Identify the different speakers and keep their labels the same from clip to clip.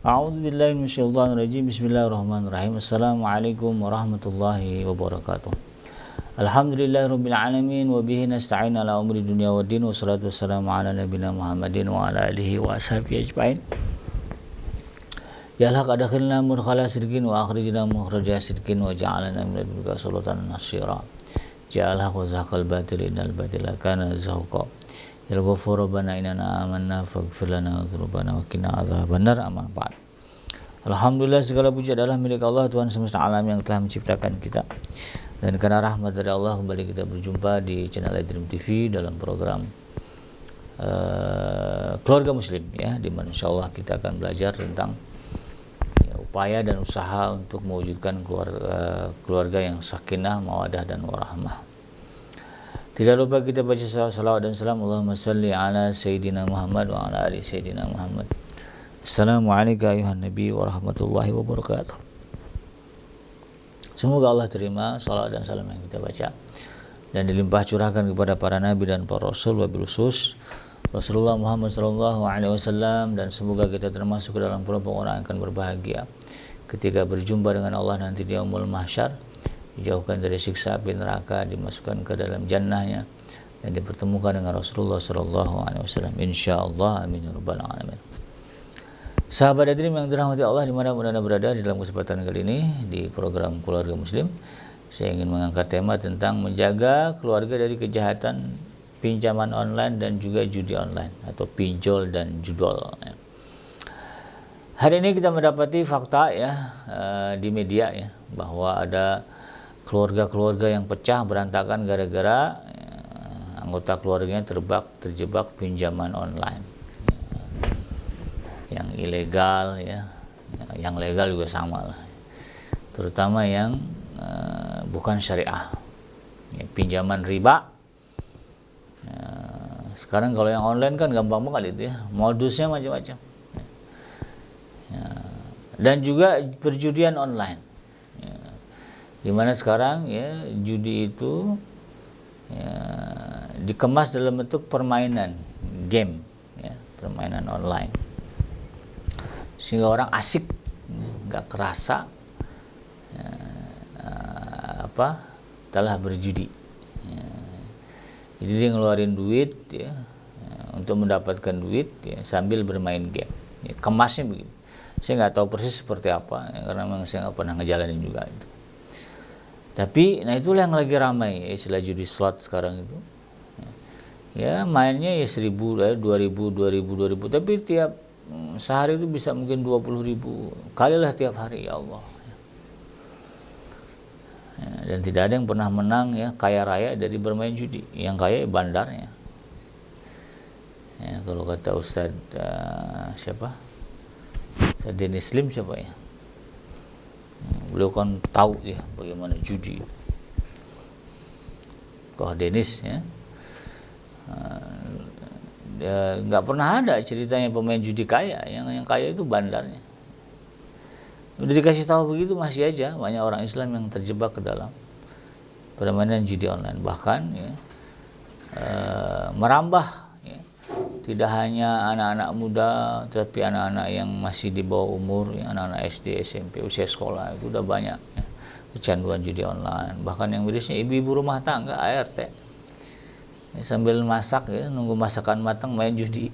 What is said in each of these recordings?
Speaker 1: A'udzubillahi minasyaitonirrajim. Bismillahirrahmanirrahim. Assalamualaikum warahmatullahi wabarakatuh. Alhamdulillahirabbil alamin wa bihi nasta'in ala umuri dunya waddin, wassalatu wassalamu ala nabiyina Muhammadin wa ala alihi wa ashabihi ajmain. Ya Allah, adkhilna mudkhala sidqin wa akhrijna mukhraja sidqin wa ja'alna min ladunka sultan nasira. Ja'alha qazaqal batil innal batila kana zahuqa. Ya Ghafur Rabbana inna amanna faghfir lana dzunubana wa qina adzabannar. Amma ba'd. Alhamdulillah, segala puji adalah milik Allah, Tuhan semesta alam yang telah menciptakan kita. Dan karena rahmat dari Allah kembali kita berjumpa di channel iDream TV dalam program Keluarga Muslim, ya, di mana insyaallah kita akan belajar tentang upaya dan usaha untuk mewujudkan keluarga yang sakinah, mawadah dan warahmah. Tidak lupa kita baca salawat dan salam. Allahumma salli ala Sayyidina Muhammad wa ala ali Sayyidina Muhammad. Assalamualaikum ayuhan Nabi wa rahmatullahi wabarakatuh. Semoga Allah terima salawat dan salam yang kita baca dan dilimpah curahkan kepada para nabi dan para rasul, wabil khusus Rasulullah Muhammad sallallahu alaihi wasallam, dan semoga kita termasuk ke dalam kelompok orang yang akan berbahagia ketika berjumpa dengan Allah nanti di yaumul mahsyar, dijauhkan dari siksa api neraka, dimasukkan ke dalam jannahnya, dan dipertemukan dengan Rasulullah sallallahu alaihi wasallam insyaallah, amin ya rabbal alamin. Sahabat iDream yang dirahmati Allah dimanapun Anda berada, di dalam kesempatan kali ini di program Keluarga Muslim, saya ingin mengangkat tema tentang menjaga keluarga dari kejahatan pinjaman online dan juga judi online atau pinjol dan judol. Hari ini kita mendapati fakta, ya, di media, ya, bahwa ada keluarga-keluarga yang pecah berantakan gara-gara anggota keluarganya terjebak pinjaman online, yang ilegal, ya, yang legal juga sama lah, terutama yang bukan syariah, ya, pinjaman riba. Sekarang kalau yang online kan gampang banget itu, ya, modusnya macam-macam, ya, dan juga perjudian online, ya, dimana sekarang, ya, judi itu, ya, dikemas dalam bentuk permainan game, ya, permainan online, sehingga orang asik, nggak kerasa, ya, telah berjudi, ya. Jadi dia ngeluarin duit, ya, untuk mendapatkan duit, ya, sambil bermain game, ya, kemasnya begitu. Saya nggak tahu persis seperti apa, ya, karena memang saya nggak pernah ngejalanin juga itu. Tapi nah itulah yang lagi ramai, ya, istilah judi slot sekarang itu, ya, mainnya ya 1.000, 2.000, 2.000, tapi tiap sehari itu bisa mungkin 20.000 kali lah tiap hari, ya Allah, ya, dan tidak ada yang pernah menang, ya, kaya raya dari bermain judi. Yang kaya bandarnya, ya, kalau kata Ustaz siapa, Ustaz Denis Lim siapa, ya, beliau kan tahu, ya, bagaimana judi. Koh Denis, ya, nggak pernah ada ceritanya pemain judi kaya. Yang kaya itu bandarnya. Udah dikasih tahu begitu masih aja banyak orang Islam yang terjebak ke dalam permainan judi online. Bahkan, ya, merambah, ya, tidak hanya anak-anak muda, tapi anak-anak yang masih di bawah umur, ya, anak-anak SD, SMP, usia sekolah itu udah banyak, ya, kecanduan judi online. Bahkan yang mirisnya ibu-ibu rumah tangga, ART, ya, sambil masak, ya, nunggu masakan matang main judi.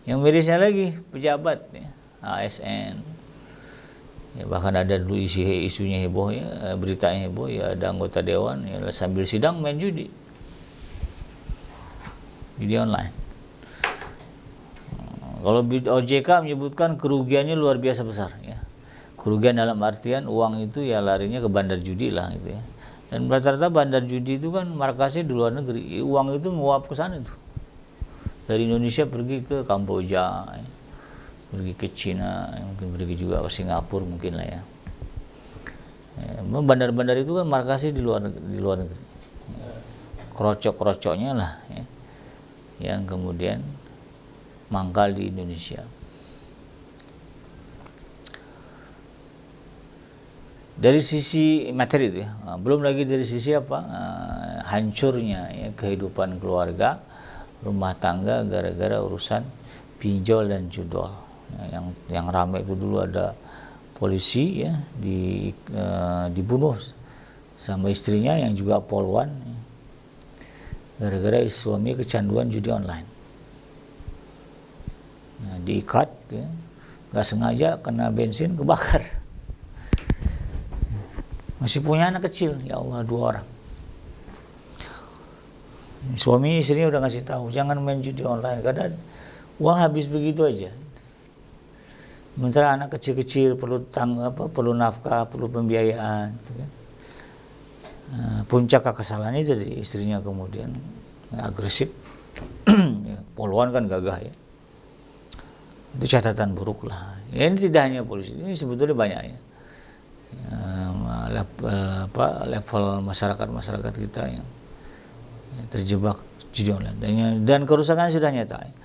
Speaker 1: Yang mirisnya lagi pejabat, ya, ASN, ya, bahkan ada dulu isunya heboh, ya, beritanya heboh, ya, ada anggota dewan, ya, sambil sidang main judi online. Kalau OJK menyebutkan kerugiannya luar biasa besar, ya. Kerugian dalam artian uang itu, ya, larinya ke bandar judi lah, gitu, ya. Dan rata-rata bandar judi itu kan markasnya di luar negeri, uang itu nguap ke sana tuh. Dari Indonesia pergi ke Kamboja, ya, pergi ke Cina, mungkin pergi juga ke Singapura mungkin lah, ya. Bandar-bandar itu kan markasnya di luar negeri. Kerocok-kerocoknya lah, ya, yang kemudian mangkal di Indonesia. Dari sisi materi itu, ya, belum lagi dari sisi hancurnya, ya, kehidupan keluarga, rumah tangga gara-gara urusan pinjol dan judol. Yang ramai itu dulu ada polisi ya dibunuh sama istrinya yang juga poluan ya, gara-gara suami kecanduan judi online. Nah, diikat ya, nggak sengaja kena bensin kebakar. Masih punya anak kecil, ya Allah, 2 orang. Suami istrinya udah ngasih tahu jangan main judi online karena uang habis begitu aja. Sementara anak kecil-kecil perlu nafkah, perlu pembiayaan. Gitu kan. Puncak kekesalannya itu dari istrinya kemudian agresif, ya, poluan kan gagah ya. Itu catatan buruk lah. Ya, ini tidak hanya polisi, ini sebetulnya banyak ya. Level masyarakat kita yang terjebak judi online dan kerusakan sudah nyata ya.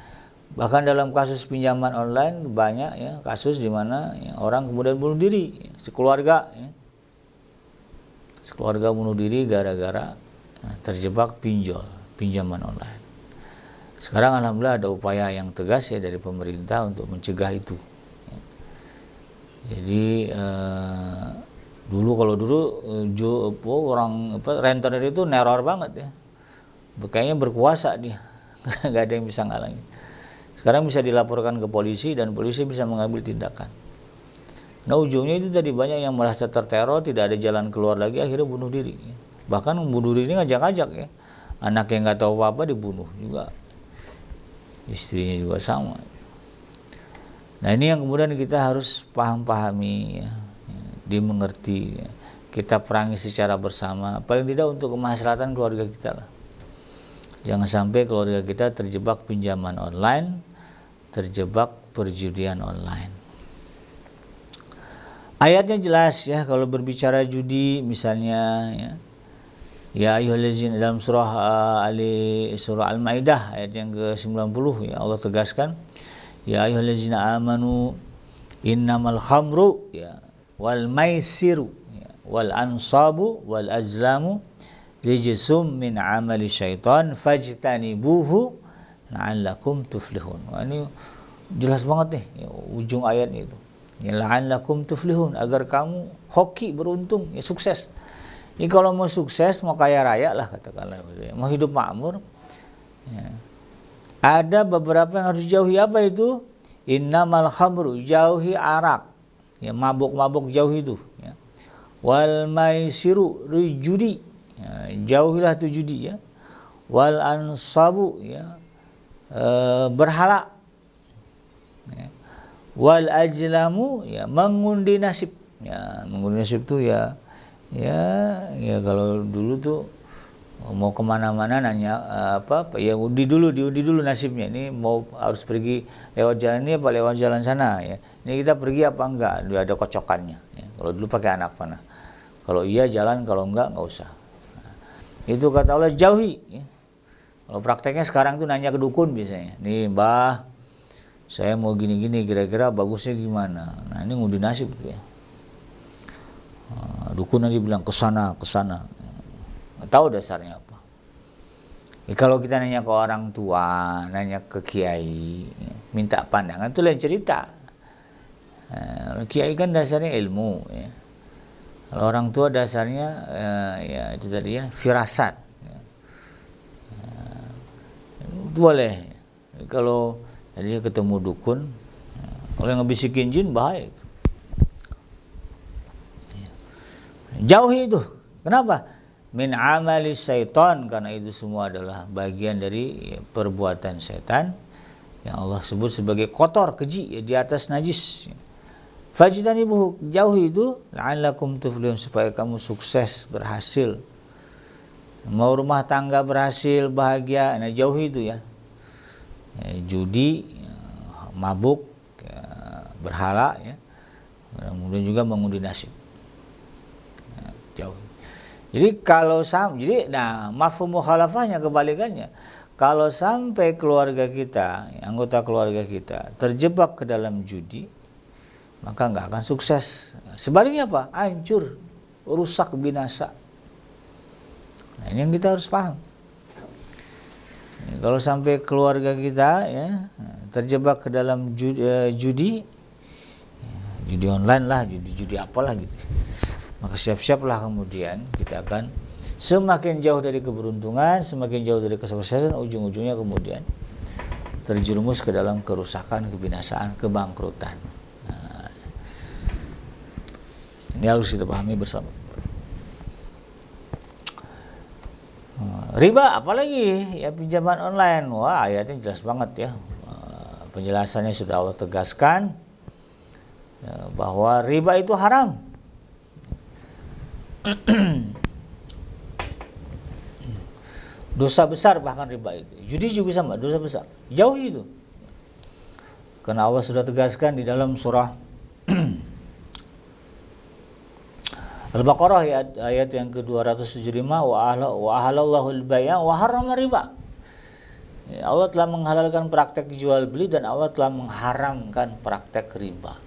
Speaker 1: Bahkan dalam kasus pinjaman online banyak ya kasus di mana ya, orang kemudian bunuh diri ya, sekeluarga bunuh diri gara-gara terjebak pinjaman online. Sekarang alhamdulillah ada upaya yang tegas ya dari pemerintah untuk mencegah itu ya. Jadi dulu orang rentenir itu neror banget ya. Kayaknya berkuasa dia, nggak ada yang bisa ngalangin. Sekarang bisa dilaporkan ke polisi dan polisi bisa mengambil tindakan. Nah ujungnya itu tadi banyak yang merasa terteror, tidak ada jalan keluar lagi, akhirnya bunuh diri. Bahkan bunuh diri ini ngajak-ngajak ya. Anak yang nggak tahu apa-apa dibunuh juga, istrinya juga sama. Nah ini yang kemudian kita harus pahami ya, dimengerti. Ya. Kita perangi secara bersama, paling tidak untuk kemaslahatan keluarga kita lah. Jangan sampai keluarga kita terjebak pinjaman online, terjebak perjudian online. Ayatnya jelas ya, kalau berbicara judi misalnya ya. Ya ayyuhallazina dalam surah Al-Maidah ayat yang ke-90 ya Allah tegaskan, ya ayyuhallazina amanu innamal khamru ya wal maisiru ya, wal ansabu wal azlamu rijsum min amali syaitan fajtanibuhu la'allakum tuflihun. Wah, ini jelas banget nih ya, ujung ayat itu. Ya la'allakum tuflihun, agar kamu hoki, beruntung, ya sukses. Ini kalau mau sukses, mau kaya raya lah katakanlah, mau hidup makmur. Ya. Ada beberapa yang harus jauhi, apa itu? Innamal khamru, jauhi arak. Ya, mabuk-mabuk jauhi itu. Ya. Wal maisiru, judi. Ya, jauhilah itu judi ya. Wal ansabu ya, berhala ya. Wal ajlamu ya, mengundi nasib ya. Mengundi nasib itu ya kalau dulu tuh mau kemana-mana nanya ya diundi dulu nasibnya, ini mau harus pergi lewat jalan ini apa lewat jalan sana ya, ini kita pergi apa enggak, ada kocokannya ya. Kalau dulu pakai anak panah, kalau iya jalan, kalau enggak usah. Itu kata Allah jauhi ya. Kalau prakteknya sekarang tuh nanya ke dukun biasanya, nih Mbah saya mau gini-gini kira-kira bagusnya gimana, nah ini ngundi nasib tuh ya. Dukun nanti bilang kesana nggak tahu dasarnya apa ya. Kalau kita nanya ke orang tua, nanya ke kiai ya, minta pandangan itu lain cerita. Kiai kan dasarnya ilmu ya. Kalau orang tua dasarnya ya itu tadi ya, firasat ya. Itu boleh. Kalau tadi ketemu dukun ya, kalau yang ngebisikin jin bahaya. Jauhi itu. Kenapa? Min amali syaitan, karena itu semua adalah bagian dari perbuatan setan yang Allah sebut sebagai kotor, keji, ya, di atas najis. Fajtanibuhu, jauhi itu la'allakum tuflihun, supaya kamu sukses, berhasil. Mau rumah tangga berhasil, bahagia, nah jauhi itu ya. Judi, mabuk, berhala ya. Kemudian juga mengundi nasib. Jauh. Jadi kalau mafhum mukhalafahnya, kebalikannya. Kalau sampai keluarga kita, anggota keluarga kita terjebak ke dalam judi, maka nggak akan sukses. Sebaliknya apa? Hancur, rusak, binasa. Nah, ini yang kita harus paham. Kalau sampai keluarga kita ya terjebak ke dalam judi online lah, judi apalah gitu, maka siap-siaplah kemudian kita akan semakin jauh dari keberuntungan, semakin jauh dari kesuksesan, ujung-ujungnya kemudian terjerumus ke dalam kerusakan, kebinasaan, kebangkrutan. Nah, ini harus kita pahami bersama. Riba apalagi ya, pinjaman online. Wah, ayatnya jelas banget ya. Penjelasannya sudah Allah tegaskan bahwa riba itu haram. Dosa besar bahkan riba itu. Judi juga sama, dosa besar. Jauhi itu. Karena Allah sudah tegaskan di dalam surah Al-Baqarah ayat yang ke-275, wa ahalallahu al-bay' wa harrama riba. Allah telah menghalalkan praktek jual beli dan Allah telah mengharamkan praktek riba.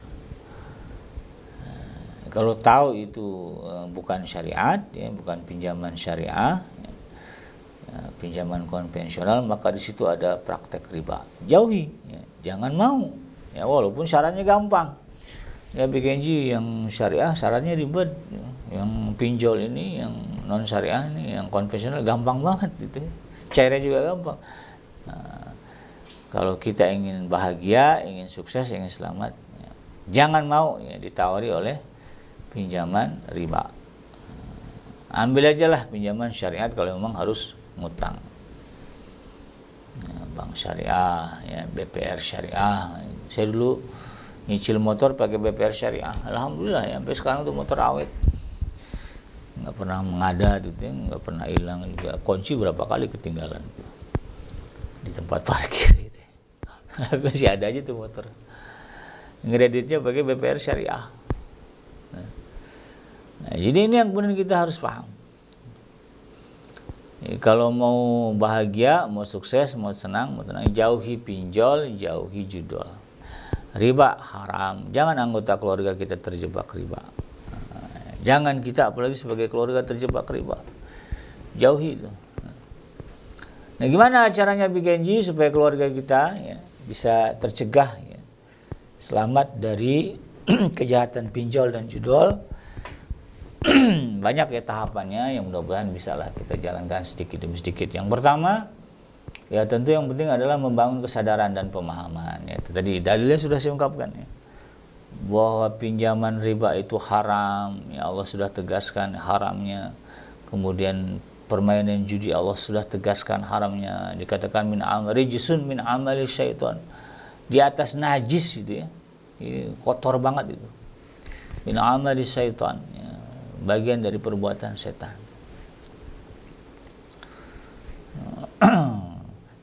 Speaker 1: Kalau tahu itu bukan syariat, ya, bukan pinjaman syariah, pinjaman konvensional, maka di situ ada praktek riba. Jauhi, ya, jangan mau. Ya, walaupun syaratnya gampang. Ya, BKNJ yang syariah syaratnya ribet. Ya. Yang pinjol ini, yang non syariah ini, yang konvensional gampang banget gitu. Cairnya juga gampang. Nah, kalau kita ingin bahagia, ingin sukses, ingin selamat, ya, jangan mau ya ditawari oleh pinjaman riba. Ambil aja lah pinjaman syariat kalau memang harus ngutang. Ya, bank syariah, ya, BPR syariah. Saya dulu nyicil motor pakai BPR syariah. Alhamdulillah ya, sampai sekarang tuh motor awet. Nggak pernah mengadat gitu ya, nggak pernah hilang juga. Kunci berapa kali ketinggalan di tempat parkir gitu. Masih ada aja tuh motor. Ngeditnya pakai BPR syariah. Nah, jadi ini yang kemudian kita harus paham. Kalau mau bahagia, mau sukses, mau senang, mau tenang, jauhi pinjol, jauhi judol. Riba haram. Jangan anggota keluarga kita terjebak riba. Jangan kita apalagi sebagai keluarga terjebak riba. Jauhi itu. Nah, gimana caranya BKNJ supaya keluarga kita ya, bisa tercegah ya, selamat dari kejahatan pinjol dan judol? Banyak ya tahapannya, yang mudah-mudahan bisalah kita jalankan sedikit demi sedikit. Yang pertama, ya tentu yang penting adalah membangun kesadaran dan pemahaman. Ya, tadi dalilnya sudah saya ungkapkan ya, bahwa pinjaman riba itu haram. Ya, Allah sudah tegaskan haramnya. Kemudian permainan judi Allah sudah tegaskan haramnya. Dikatakan rijsun min amali syaitan. Di atas najis itu ya, kotor banget itu. Min amali syaitan. Ya, bagian dari perbuatan setan.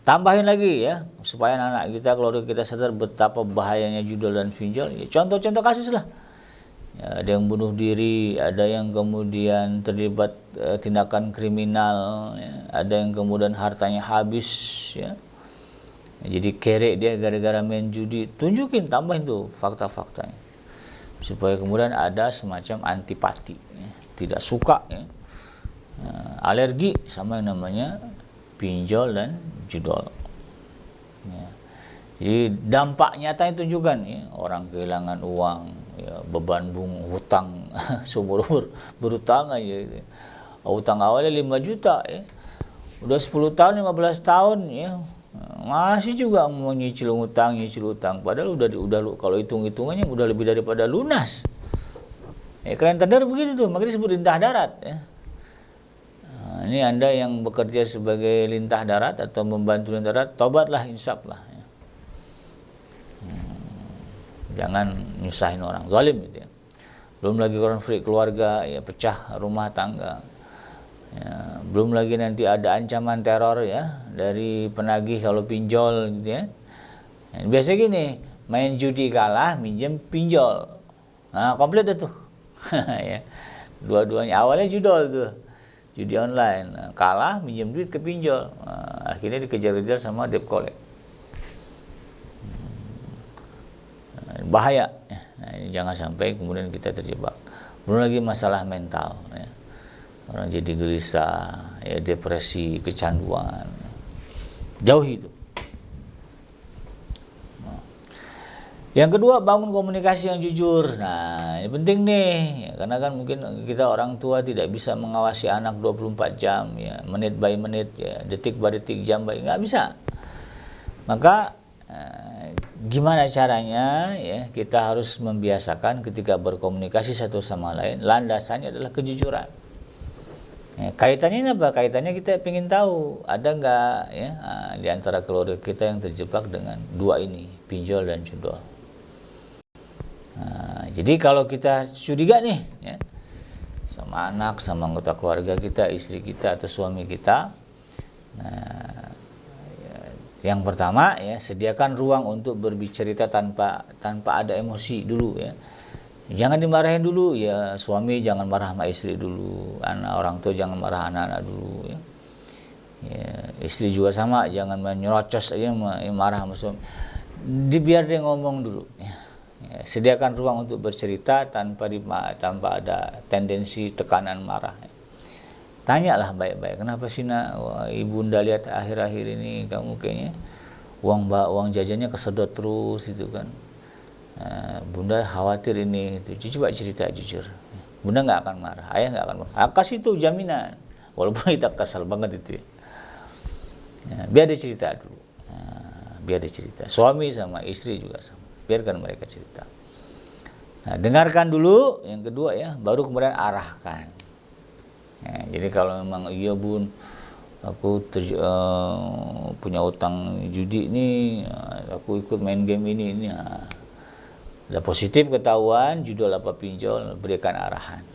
Speaker 1: Tambahin lagi ya, supaya anak kita, keluarga kita sadar betapa bahayanya judol dan pinjol. Ya, contoh-contoh kasus lah. Ya, ada yang bunuh diri, ada yang kemudian terlibat tindakan kriminal, ya, ada yang kemudian hartanya habis. Ya. Jadi kere dia gara-gara main judi. Tunjukin, tambahin tuh fakta-faktanya, supaya kemudian ada semacam antipati, ya, tidak suka, ya, alergi sama yang namanya pinjol dan judol. Ya. Jadi dampak nyata itu juga ya, orang kehilangan uang, ya, beban hutang seumur berutang aja. Gitu. Hutang awalnya 5 juta, ya. Udah 10 tahun, 15 tahun, ya, masih juga mau nyicil utang. Padahal udah kalau hitung-hitungannya udah lebih daripada lunas. Kalian tender begitu tuh, makanya disebut lintah darat. Ya. Nah, ini Anda yang bekerja sebagai lintah darat atau membantu lintah darat, tobatlah, insaflah. Ya. Jangan nyusahin orang, zalim gitu ya. Belum lagi konflik keluarga, ya, pecah rumah tangga. Ya, belum lagi nanti ada ancaman teror ya dari penagih kalau pinjol gitu ya. Biasa gini, main judi kalah, minjem pinjol. Nah, komplit itu. Ya. Dua-duanya awalnya judol tuh. Judi online. Nah, kalah, minjem duit ke pinjol. Nah, akhirnya dikejar-kejar sama debt collect. Bahaya. Nah, ini jangan sampai kemudian kita terjebak. Belum lagi masalah mental ya. Orang jadi gelisah, ya, depresi, kecanduan. Jauhi itu. Yang kedua, bangun komunikasi yang jujur. Nah, ini penting nih, ya, karena kan mungkin kita orang tua tidak bisa mengawasi anak 24 jam, ya, menit by menit, ya, detik by detik, jam by, nggak bisa. Maka gimana caranya, ya, kita harus membiasakan ketika berkomunikasi satu sama lain, landasannya adalah kejujuran. Ya, kaitannya ini apa? Kaitannya kita ingin tahu ada nggak, ya, di antara keluarga kita yang terjebak dengan dua ini, pinjol dan judol. Jadi kalau kita curiga nih, ya, sama anak, sama anggota keluarga kita, istri kita atau suami kita, nah, ya, yang pertama, ya, sediakan ruang untuk berbicara tanpa ada emosi dulu, ya. Jangan dimarahin dulu, ya, suami jangan marah sama istri dulu, orang tua jangan marah anak-anak dulu, ya. Ya, istri juga sama, jangan menyerocos aja marah sama suami. Biar dia ngomong dulu, ya. Ya, sediakan ruang untuk bercerita tanpa ada tendensi tekanan marah. Tanyalah baik-baik, kenapa sih nak, ibunda lihat akhir-akhir ini kamu kayaknya uang jajannya kesedot terus itu kan. Bunda khawatir ini itu. Coba cerita jujur. Bunda nggak akan marah, ayah nggak akan marah. Kasih itu jaminan, walaupun kita kesal banget itu. Ya, biar dia cerita dulu. Biar dia cerita. Suami sama istri juga sama. Biarkan mereka cerita. Nah, dengarkan dulu, yang kedua, ya, baru kemudian arahkan. Ya, jadi kalau memang iya bun, aku punya utang judi nih, aku ikut main game ini, nah, ada positif ketahuan judul apa pinjol, berikan arahan.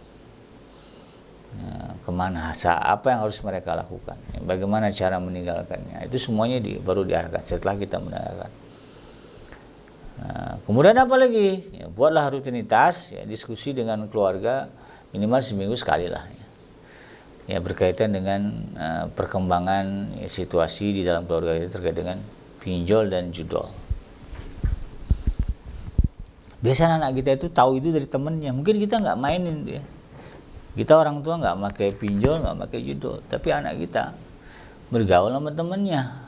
Speaker 1: Ya, kemana, apa yang harus mereka lakukan, ya, bagaimana cara meninggalkannya, itu semuanya baru diarahkan setelah kita mendengarkan. Nah, kemudian apa lagi? Ya, buatlah rutinitas, ya, diskusi dengan keluarga minimal seminggu sekali lah. Ya, berkaitan dengan perkembangan, ya, situasi di dalam keluarga kita terkait dengan pinjol dan judol. Biasanya anak kita itu tahu itu dari temennya. Mungkin kita nggak mainin dia. Kita orang tua nggak pakai pinjol, nggak pakai judol, tapi anak kita bergaul sama temennya,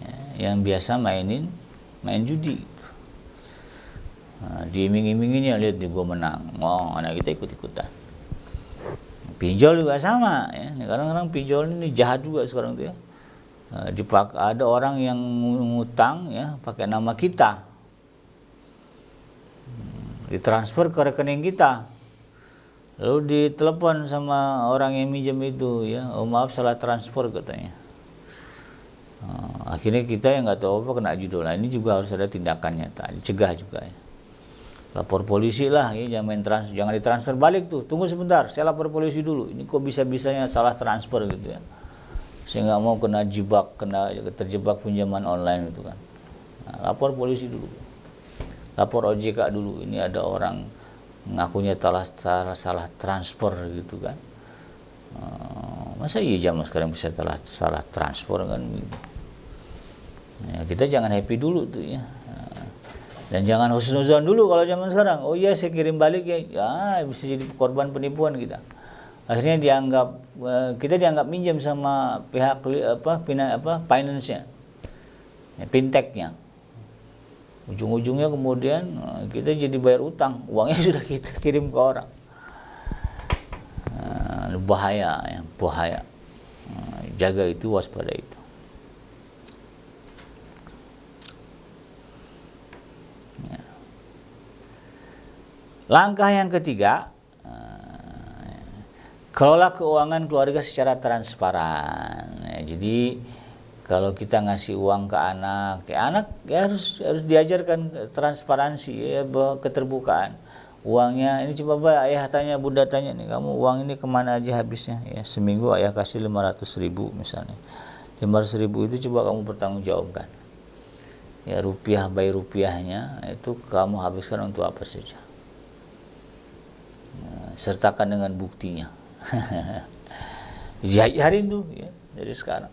Speaker 1: ya, yang biasa main judi. Diiming-iminginnya, lihat gue menang, anak kita ikut-ikutan. Pinjol juga sama, ya. Kadang-kadang pinjol ini jahat juga sekarang tuh, ya. Ada orang yang ngutang, ya, pakai nama kita, ditransfer ke rekening kita, lalu ditelepon sama orang yang minjem itu, ya, maaf salah transfer katanya. Akhirnya kita yang nggak tahu apa kena judul. Nah, ini juga harus ada tindakan nyata, dicegah juga, ya. Lapor polisi lah, ya, jangan ditransfer balik tuh. Tunggu sebentar, saya lapor polisi dulu. Ini kok bisa-bisanya salah transfer gitu, ya. Saya nggak mau terjebak pinjaman online itu kan. Nah, lapor polisi dulu, lapor OJK dulu. Ini ada orang ngakunya salah transfer gitu kan. Masa iya zaman sekarang bisa salah transfer kan? Ya, kita jangan happy dulu tuh, ya. Dan jangan husnuzon dulu kalau zaman sekarang. Oh iya saya kirim balik, ya, bisa jadi korban penipuan kita. Akhirnya kita dianggap minjem sama pihak finance-nya, ya, fintech-nya. Ujung-ujungnya kemudian kita jadi bayar utang, uangnya sudah kita kirim ke orang. Bahaya, ya, bahaya. Jaga itu, waspada itu. Langkah yang ketiga, kelola keuangan keluarga secara transparan. Ya, jadi kalau kita ngasih uang ke anak, ya harus diajarkan transparansi, ya, keterbukaan. Uangnya ini coba ayah tanya, bunda tanya nih, kamu uang ini kemana aja habisnya? Ya, seminggu ayah kasih 500.000 misalnya. 500.000 itu coba kamu bertanggungjawabkan. Ya, rupiah by rupiahnya itu kamu habiskan untuk apa saja. Sertakan dengan buktinya. Diajarin tuh, ya, dari sekarang,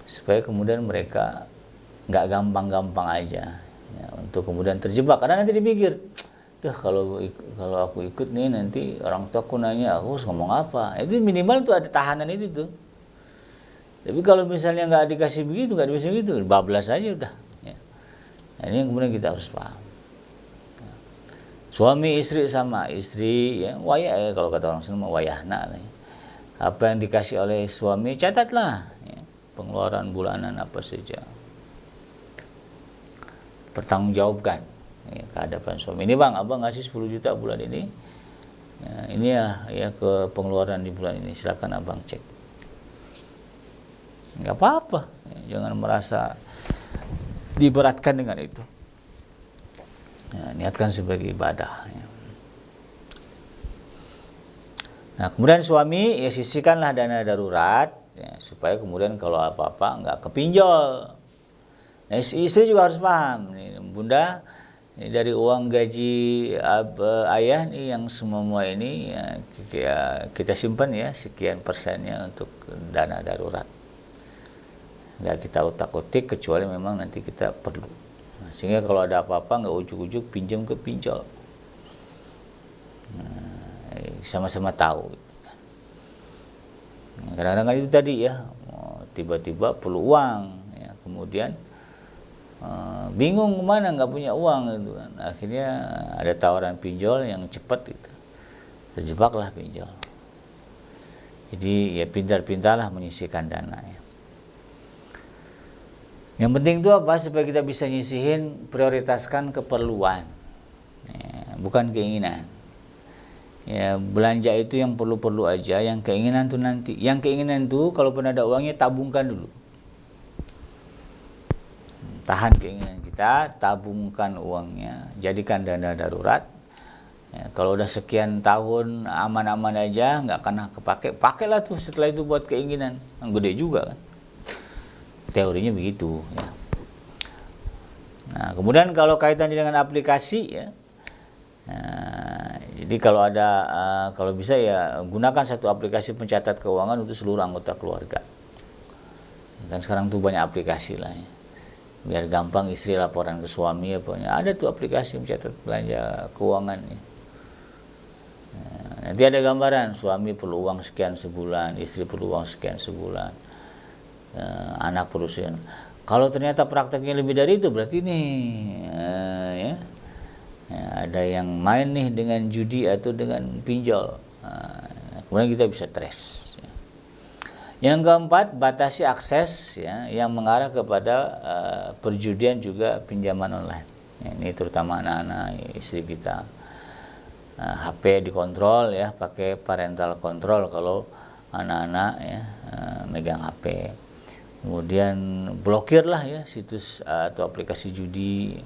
Speaker 1: supaya kemudian mereka nggak gampang-gampang aja, ya, untuk kemudian terjebak. Karena nanti dipikir, kalau aku ikut nih nanti orang tuaku nanya aku harus ngomong apa. Itu minimal tuh ada tahanan itu tuh. Tapi kalau misalnya nggak dikasih begitu, nggak dikasih begitu, bablas aja udah, ya. Nah, ini yang kemudian kita harus paham. Suami istri sama, istri ya wayah ya, kalau kata orang Sunda wayahna. Apa yang dikasih oleh suami catatlah ya, pengeluaran bulanan apa saja. Pertanggungjawabkan ya, ke hadapan suami. Ini bang, abang ngasih 10 juta bulan ini. Ya, ini ya ke pengeluaran di bulan ini, silakan abang cek. Nggak apa-apa, ya, jangan merasa diberatkan dengan itu. Ya, niatkan sebagai ibadah. Ya. Nah, kemudian suami ya sisihkanlah dana darurat ya, supaya kemudian kalau apa-apa nggak kepinjol. Nah, istri juga harus paham, nih, bunda ini dari uang gaji ayah nih yang semua ini ya, kita simpan ya sekian persennya untuk dana darurat. Nggak kita utak-utik kecuali memang nanti kita perlu. Nah, sehingga kalau ada apa-apa nggak ujuk-ujuk pinjam ke pinjol. Nah, sama-sama tahu. Kadang-kadang kan itu tadi ya, tiba-tiba perlu uang, ya, kemudian bingung kemana, nggak punya uang gitu kan. Akhirnya ada tawaran pinjol yang cepat itu, terjebaklah pinjol. Jadi ya pintar-pintarlah menyisihkan dana ya. Yang penting itu apa? Supaya kita bisa nyisihin, prioritaskan keperluan, ya, bukan keinginan. Ya, belanja itu yang perlu-perlu aja, yang keinginan tuh nanti. Yang keinginan tuh kalaupun ada uangnya tabungkan dulu. Tahan keinginan kita, tabungkan uangnya, jadikan dana darurat. Ya, kalau udah sekian tahun aman-aman aja, nggak kena kepake, pakailah tuh setelah itu buat keinginan. Yang gede juga kan. Teorinya begitu ya. Nah, kemudian kalau kaitannya dengan aplikasi ya, jadi kalau ada kalau bisa ya gunakan satu aplikasi pencatat keuangan untuk seluruh anggota keluarga. Kan sekarang tuh banyak aplikasi lah ya. Biar gampang istri laporan ke suami ya, pokoknya ada tuh aplikasi mencatat belanja keuangan ya. Nanti ada gambaran suami perlu uang sekian sebulan, istri perlu uang sekian sebulan. Anak perusahaan. Kalau ternyata prakteknya lebih dari itu berarti nih ya, ada yang main nih dengan judi atau dengan pinjol. Kemudian kita bisa trace. Ya. Yang keempat, batasi akses ya, yang mengarah kepada perjudian juga pinjaman online. Ya, ini terutama anak-anak istri kita. HP dikontrol ya, pakai parental control kalau anak-anak ya megang HP. Kemudian blokirlah ya situs atau aplikasi judi.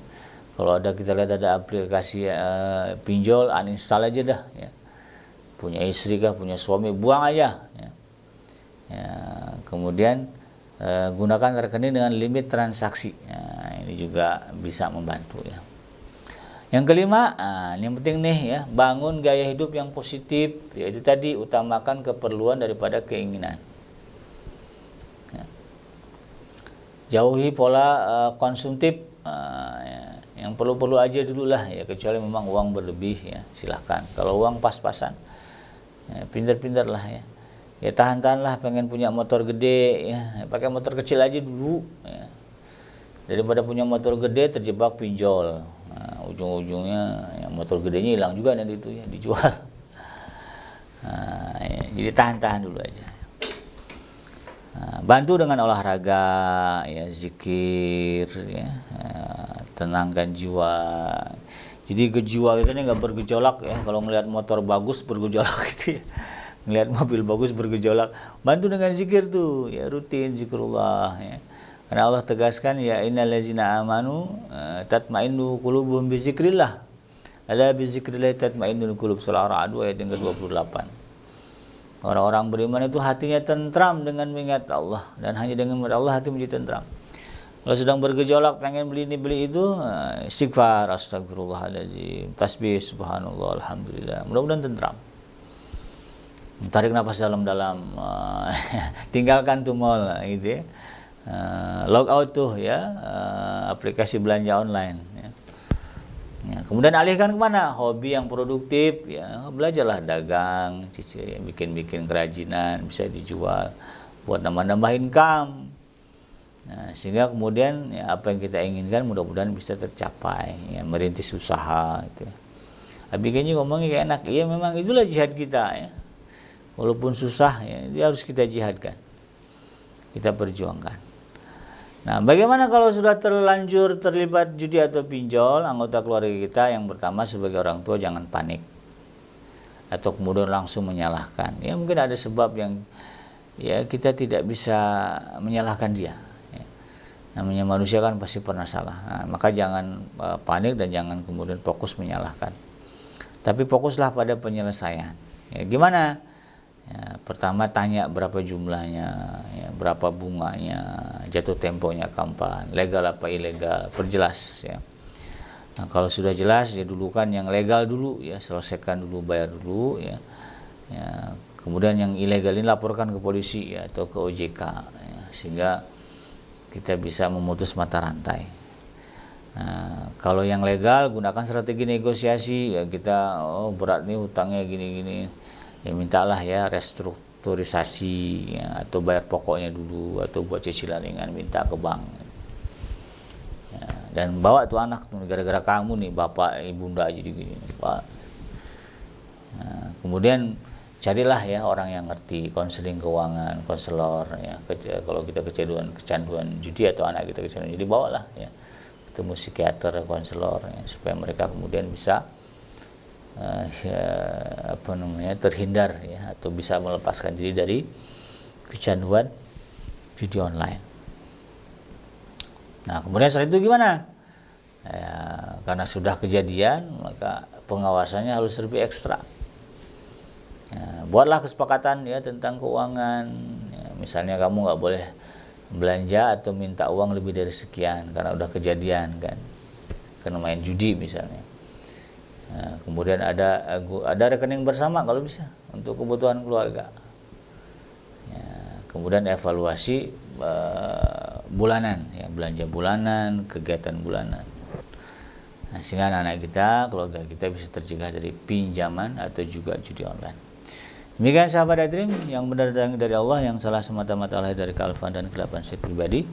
Speaker 1: Kalau ada kita lihat ada aplikasi pinjol, uninstall aja dah ya. Punya istri kah, punya suami, buang aja ya. Ya, kemudian gunakan rekening dengan limit transaksi. Ya, ini juga bisa membantu ya. Yang kelima, yang penting nih ya, bangun gaya hidup yang positif, yaitu tadi utamakan keperluan daripada keinginan. Jauhi pola konsumtif, yang perlu-perlu aja dulu lah ya, kecuali memang uang berlebih ya silahkan. Kalau uang pas-pasan, ya, pintar-pintar lah ya. Ya tahan-tahanlah pengen punya motor gede ya, pakai motor kecil aja dulu ya. Daripada punya motor gede terjebak pinjol, ujung-ujungnya ya, motor gedenya hilang juga nanti itu ya dijual. Ya, jadi tahan-tahan dulu aja. Bantu dengan olahraga, ya zikir, ya, tenangkan jiwa. Jadi jiwa kita ini nggak bergejolak ya. Kalau ngelihat motor bagus bergejolak gitu ya. Ngelihat mobil bagus bergejolak. Bantu dengan zikir tuh, ya rutin zikrullah. Ya. Karena Allah tegaskan ya innallazina amanu tatmainnu qulubuhum bi zikrillah. Ala bi zikrillah tatmainnul qulub, surah Ar-Ra'd ayat yang ke-28. Orang-orang beriman itu hatinya tentram dengan mengingat Allah, dan hanya dengan mengingat Allah hati menjadi tentram. Kalau sedang bergejolak pengen beli ini beli itu, istighfar, astagfirullahaladzim, tasbih, subhanallah, alhamdulillah. Mudah-mudahan tentram. Tarik nafas dalam-dalam, tinggalkan tuh mall gitu ya. Log out tuh ya, aplikasi belanja online ya. Ya, kemudian alihkan kemana? Hobi yang produktif ya, belajarlah dagang, bikin-bikin kerajinan bisa dijual buat nambah-nambah income Nah, sehingga kemudian ya, apa yang kita inginkan mudah-mudahan bisa tercapai, ya, merintis usaha gitu. Tapi kayaknya ngomongnya kayak enak, iya memang itulah jihad kita ya. Walaupun susah ya, itu harus kita jihadkan. Kita perjuangkan. Nah, bagaimana kalau sudah terlanjur terlibat judi atau pinjol, anggota keluarga kita yang pertama sebagai orang tua jangan panik. Atau kemudian langsung menyalahkan. Ya mungkin ada sebab yang ya kita tidak bisa menyalahkan dia. Namanya manusia kan pasti pernah salah. Nah, maka jangan panik dan jangan kemudian fokus menyalahkan. Tapi fokuslah pada penyelesaian. Ya, gimana? Ya, pertama tanya berapa jumlahnya, ya, berapa bunganya, jatuh temponya kapan, legal apa ilegal, perjelas ya. Nah, kalau sudah jelas ya dulukan yang legal dulu ya, selesaikan dulu, bayar dulu ya. Ya, kemudian yang ilegal ini laporkan ke polisi ya atau ke OJK ya, sehingga kita bisa memutus mata rantai. Nah, kalau yang legal gunakan strategi negosiasi ya, kita berat nih hutangnya gini-gini ya, mintalah ya restrukturisasi ya, atau bayar pokoknya dulu atau buat cicilan ringan minta ke bank ya, dan bawa tuh anak tuh gara-gara kamu nih bapak ibunda jadi gini pak. Nah, kemudian carilah ya orang yang ngerti, konseling keuangan, konselor ya. Kalau kita kecanduan judi atau anak kita kecanduan judi, bawalah ya ketemu psikiater, konselor ya, supaya mereka kemudian bisa terhindar ya atau bisa melepaskan diri dari kecanduan judi online. Nah, kemudian setelah itu gimana? Ya, karena sudah kejadian, maka pengawasannya harus lebih ekstra. Ya, buatlah kesepakatan ya tentang keuangan. Ya, misalnya kamu nggak boleh belanja atau minta uang lebih dari sekian karena udah kejadian kan, karena main judi misalnya. Nah, kemudian ada rekening bersama kalau bisa untuk kebutuhan keluarga. Ya, kemudian evaluasi bulanan, ya belanja bulanan, kegiatan bulanan. Nah, sehingga anak-anak kita, keluarga kita bisa tercegah dari pinjaman atau juga judi online. Demikian sahabat Adrim, yang benar dari Allah, yang salah semata-mata Allah dari kealfaan dan kelapan saya pribadi.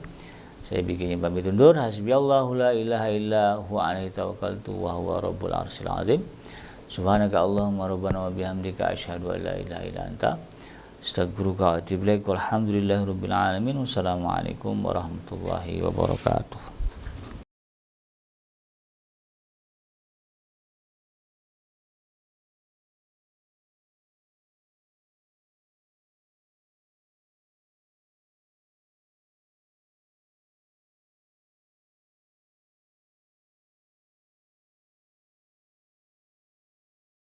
Speaker 1: Saya bikin pamit undur. Hasbiyallahu la ilaha illa huwa alaihi tawakkaltu wa huwa rabbul arsyil azim. Subhanaka Allahumma rabbana wa bihamdika asyhadu an la ilaha illa anta astaghfiruka wa atubu ilaik. Walhamdulillahirabbil alamin. Wassalamualaikum warahmatullahi wabarakatuh.